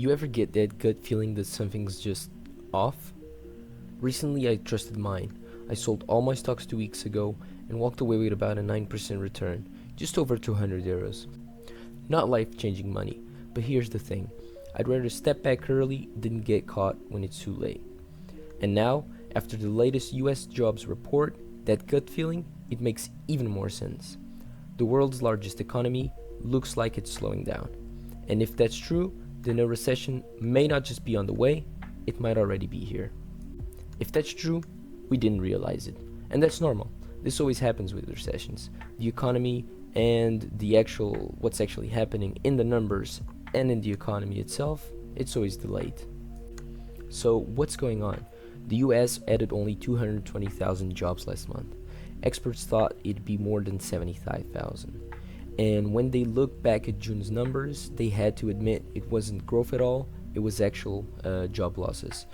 You ever get that gut feeling that something's just off? Recently, I trusted mine. I sold all my stocks 2 weeks ago and walked away with about a 9% return, just over 200 euros. Not life changing money, but here's the thing, I'd rather step back early than get caught when it's too late. And now, after the latest US jobs report, that gut feeling, it makes even more sense. The world's largest economy looks like it's slowing down. And if that's true, then a recession may not just be on the way, it might already be here. If that's true, we didn't realize it. And that's normal. This always happens with recessions. The economy and what's actually happening in the numbers and in the economy itself, it's always delayed. So what's going on? The US added only 220,000 jobs last month. Experts thought it'd be more than 75,000. And when they looked back at June's numbers, they had to admit it wasn't growth at all, it was actual job losses.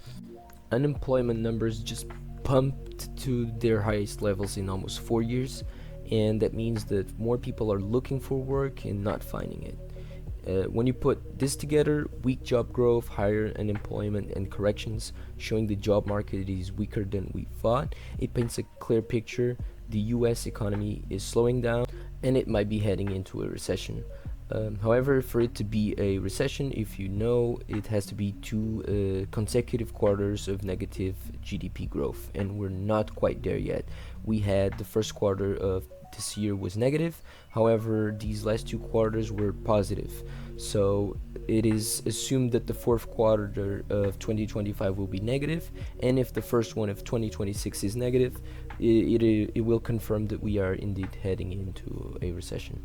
Unemployment numbers just pumped to their highest levels in almost 4 years, and that means that more people are looking for work and not finding it. When you put this together, weak job growth, higher unemployment, and corrections showing the job market is weaker than we thought, it paints a clear picture. The US economy is slowing down and it might be heading into a recession. However, for it to be a recession, if you know, it has to be two consecutive quarters of negative GDP growth, and we're not quite there yet. We had the first quarter of this year was negative, however, these last 2 quarters were positive. So it is assumed that the fourth quarter of 2025 will be negative, and if the first one of 2026 is negative, it will confirm that we are indeed heading into a recession.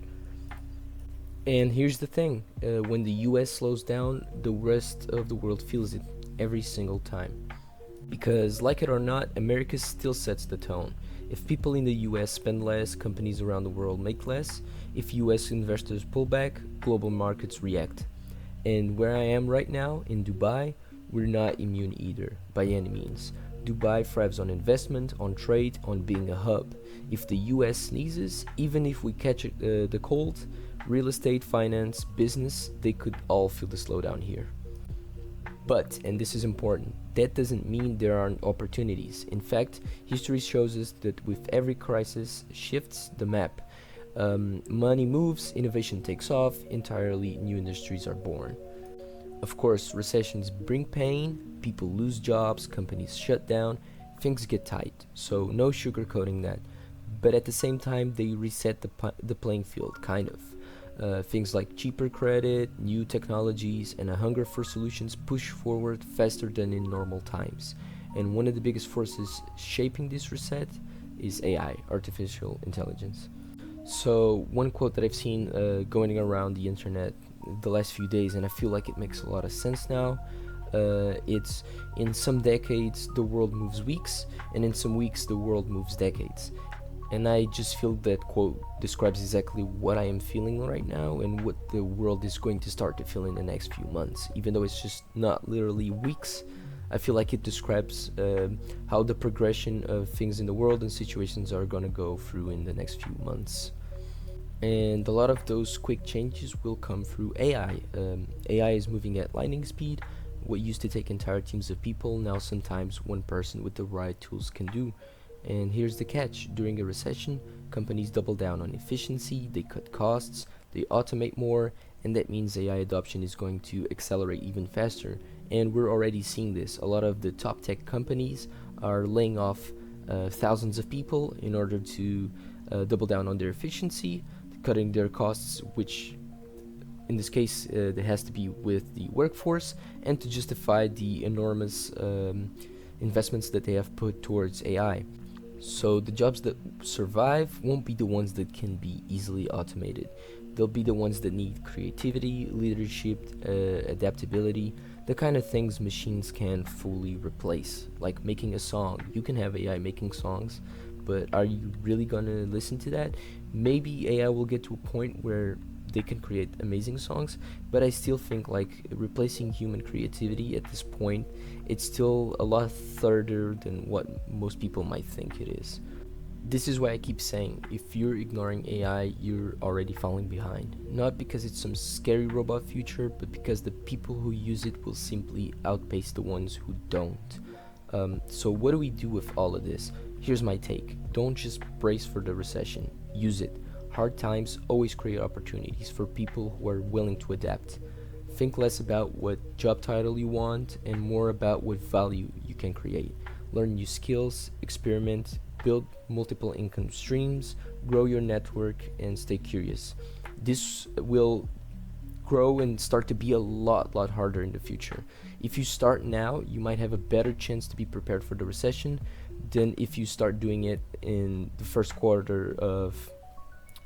And here's the thing, when the US slows down, the rest of the world feels it every single time. Because, like it or not, America still sets the tone. If people in the US spend less, companies around the world make less. If US investors pull back, global markets react. And where I am right now, in Dubai, we're not immune either, by any means. Dubai thrives on investment, on trade, on being a hub. If the US sneezes, even if we catch the cold, real estate, finance, business, they could all feel the slowdown here. But, and this is important, that doesn't mean there aren't opportunities. In fact, history shows us that with every crisis shifts the map. Money moves, innovation takes off, entirely new industries are born. Of course, recessions bring pain, people lose jobs, companies shut down, things get tight, so no sugarcoating that. But at the same time, they reset the playing field, kind of. Things like cheaper credit, new technologies, and a hunger for solutions push forward faster than in normal times. And one of the biggest forces shaping this reset is AI, artificial intelligence. So one quote that I've seen going around the internet the last few days, and I feel like it makes a lot of sense now, it's in some decades the world moves weeks, and in some weeks the world moves decades. And I just feel that quote describes exactly what I am feeling right now and what the world is going to start to feel in the next few months. Even though it's just not literally weeks, I feel like it describes how the progression of things in the world and situations are going to go through in the next few months. And a lot of those quick changes will come through AI. AI is moving at lightning speed. What used to take entire teams of people, now sometimes one person with the right tools can do. And here's the catch, during a recession, companies double down on efficiency, they cut costs, they automate more, and that means AI adoption is going to accelerate even faster. And we're already seeing this. A lot of the top tech companies are laying off thousands of people in order to double down on their efficiency, cutting their costs, which in this case there has to be with the workforce, and to justify the enormous investments that they have put towards AI. So the jobs that survive won't be the ones that can be easily automated. They'll be the ones that need creativity, leadership, adaptability, the kind of things machines can fully replace. Like making a song. You can have AI making songs, but are you really gonna listen to that? Maybe AI will get to a point where they can create amazing songs, but I still think like replacing human creativity at this point, it's still a lot further than what most people might think it is. This is why I keep saying, if you're ignoring AI, you're already falling behind. Not because it's some scary robot future, but because the people who use it will simply outpace the ones who don't. So what do we do with all of this? Here's my take. Don't just brace for the recession. Use it. Hard times always create opportunities for people who are willing to adapt. Think less about what job title you want and more about what value you can create. Learn new skills, experiment, build multiple income streams, grow your network, and stay curious. This will grow and start to be a lot harder in the future. If you start now, you might have a better chance to be prepared for the recession than if you start doing it in the first quarter of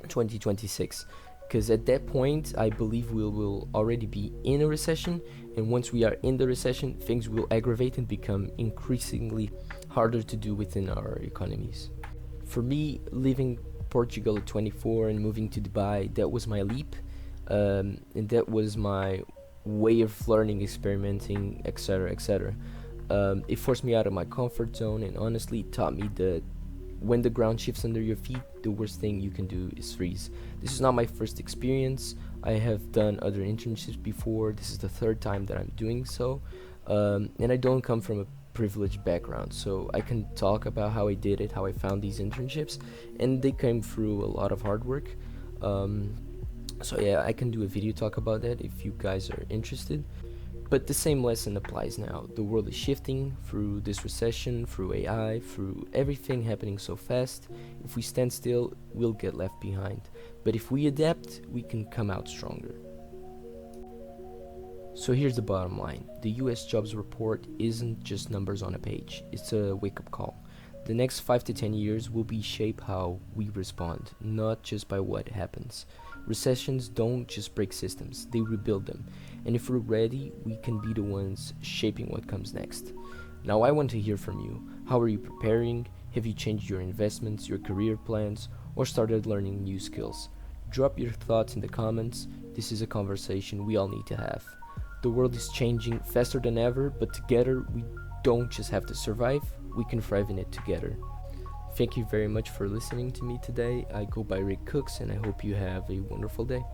2026, because at that point I believe we will already be in a recession, and once we are in the recession, things will aggravate and become increasingly harder to do within our economies. For me, leaving Portugal at 24 and moving to Dubai, that was my leap, and that was my way of learning, experimenting, etc., etc. It forced me out of my comfort zone and honestly taught me that when the ground shifts under your feet, the worst thing you can do is freeze. This is not my first experience. I have done other internships before. This is the third time that I'm doing so. And I don't come from a privileged background, so I can talk about how I did it, how I found these internships, and they came through a lot of hard work. So yeah, I can do a video talk about that if you guys are interested. But the same lesson applies now. The world is shifting through this recession, through AI, through everything happening so fast. If we stand still, we'll get left behind. But if we adapt, we can come out stronger. So here's the bottom line. The US jobs report isn't just numbers on a page. It's a wake-up call. The next 5 to 10 years will be shape how we respond, not just by what happens. Recessions don't just break systems, they rebuild them. And if we're ready, we can be the ones shaping what comes next. Now I want to hear from you. How are you preparing? Have you changed your investments, your career plans, or started learning new skills? Drop your thoughts in the comments. This is a conversation we all need to have. The world is changing faster than ever, but together we don't just have to survive, we can thrive in it together. Thank you very much for listening to me today. I go by Rick Cooks and I hope you have a wonderful day.